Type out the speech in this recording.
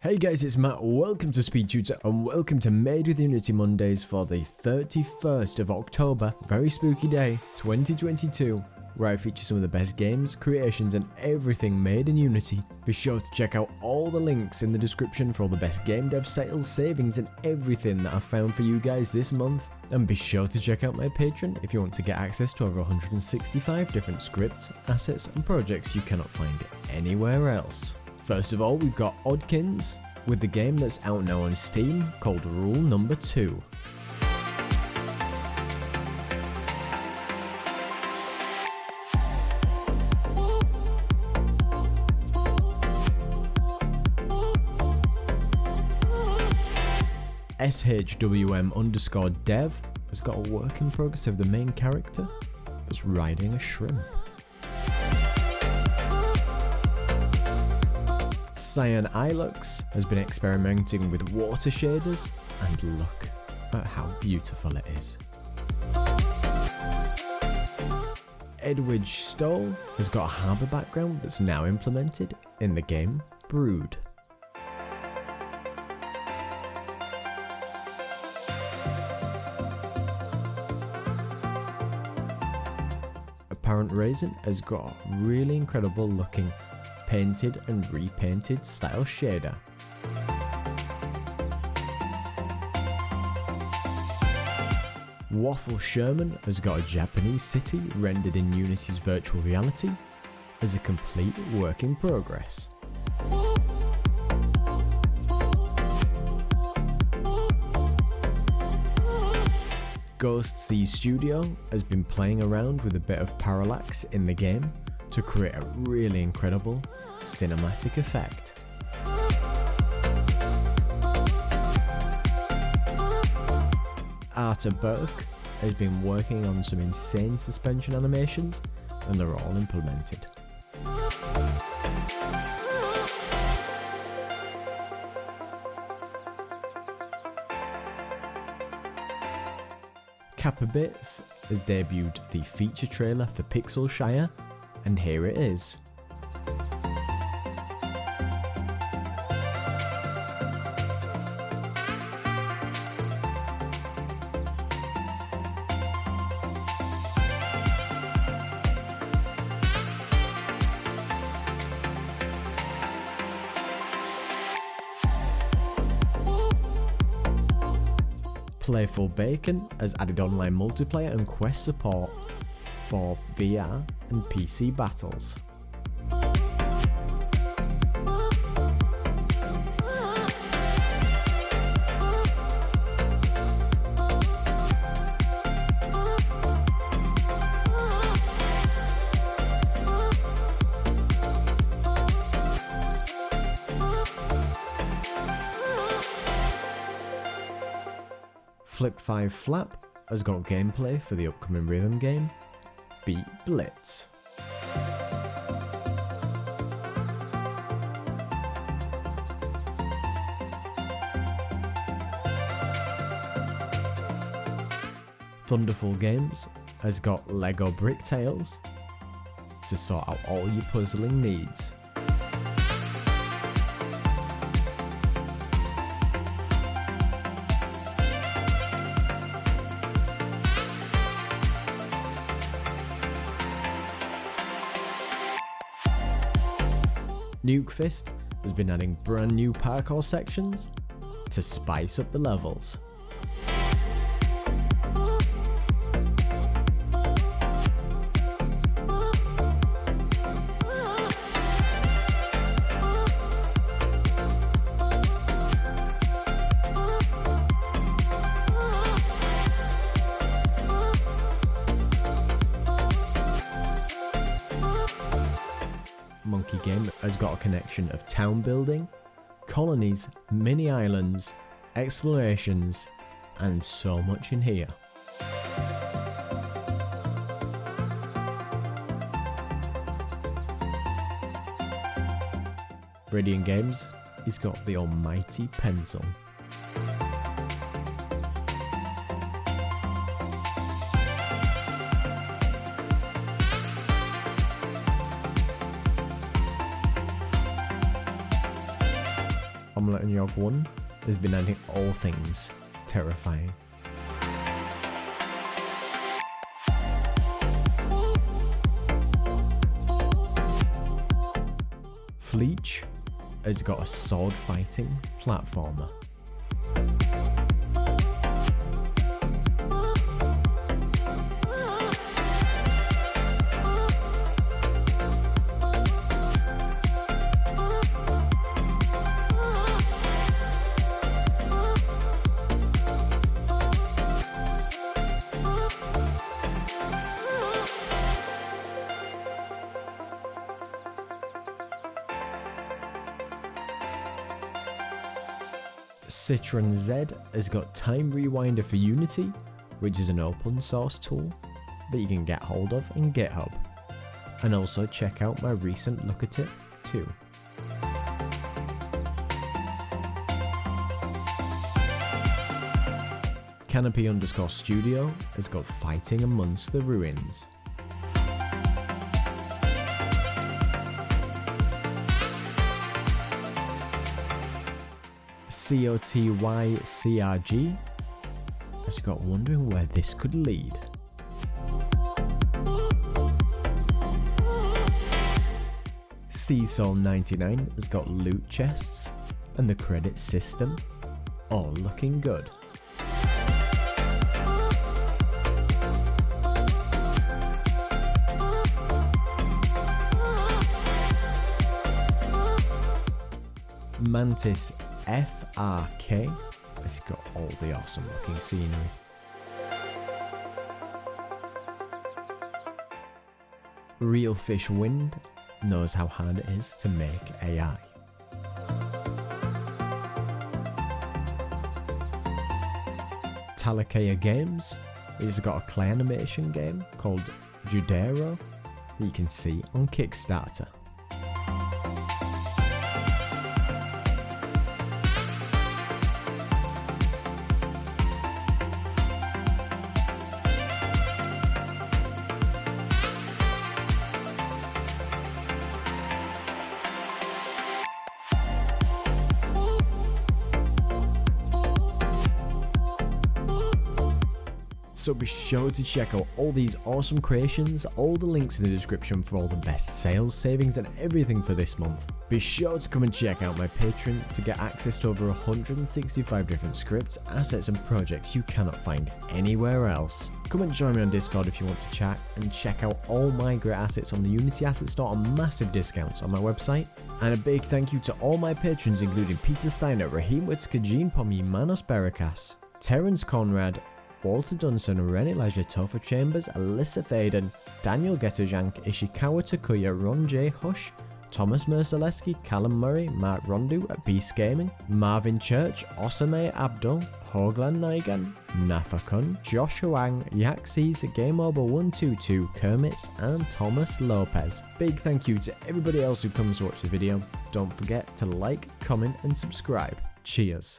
Hey guys, it's Matt, welcome to SpeedTutor and welcome to Made with Unity Mondays for the 31st of October, very spooky day, 2022, where I feature some of the best games, creations and everything made in Unity. Be sure to check out all the links in the description for all the best game dev sales, savings and everything that I've found for you guys this month. And be sure to check out my Patreon if you want to get access to over 165 different scripts, assets and projects you cannot find anywhere else. First of all, we've got Oddkins with the game that's out now on Steam called Rule Number 2. SHWM_dev has got a work in progress of the main character that's riding a shrimp. Cyan Ilux has been experimenting with water shaders, and look at how beautiful it is. Edwidge Stoll has got a harbour background that's now implemented in the game Brood. Apparent Raisin has got a really incredible looking painted and repainted style shader. Waffle Sherman has got a Japanese city rendered in Unity's virtual reality as a complete work in progress. Ghost Sea Studio has been playing around with a bit of parallax in the game to create a really incredible cinematic effect. Arta Burke has been working on some insane suspension animations and they're all implemented. Kappa Bits has debuted the feature trailer for Pixel Shire, and here it is. Playful Bacon has added online multiplayer and quest support for VR and PC battles. Flip 5 Flap has got gameplay for the upcoming rhythm game Beat Blitz. Thunderful Games has got Lego Brick Tales to sort out all your puzzling needs. Nuke Fist has been adding brand new parkour sections to spice up the levels. Monkey Game has got a connection of town building, colonies, mini islands, explorations, and so much in here. Radiant Games has got the almighty pencil. Omelette and Yog 1 has been adding all things terrifying. Fleech has got a sword fighting platformer. Citron Z has got Time Rewinder for Unity, which is an open source tool that you can get hold of in GitHub. And also check out my recent look at it too. Canopy_studio has got Fighting Amongst the Ruins. COTYCRG has got Wondering Where This Could Lead. Seasol99 has got loot chests and the credit system, all looking good. Mantis FRK has got all the awesome looking scenery. Real Fish Wind knows how hard it is to make AI. Talakea Games has got a clay animation game called Judero that you can see on Kickstarter. So be sure to check out all these awesome creations, all the links in the description for all the best sales, savings and everything for this month. Be sure to come and check out my Patreon to get access to over 165 different scripts, assets and projects you cannot find anywhere else. Come and join me on Discord if you want to chat, and check out all my great assets on the Unity Asset Store on massive discounts on my website. And a big thank you to all my patrons including Peter Steiner, Raheem Whitaker, Gene Pommy, Manos Barakas, Terence Conrad, Walter Dunson, Ren Elijah, Topher Chambers, Alyssa Faden, Daniel Getajank, Ishikawa Takuya, Ron J. Hush, Thomas Merceleski, Callum Murray, Mark Rondu at Beast Gaming, Marvin Church, Osame Abdul, Hoglan Naigan, Nafakun, Josh Huang, Yaxis, GameOver122, Kermits and Thomas Lopez. Big thank you to everybody else who comes to watch the video. Don't forget to like, comment and subscribe. Cheers.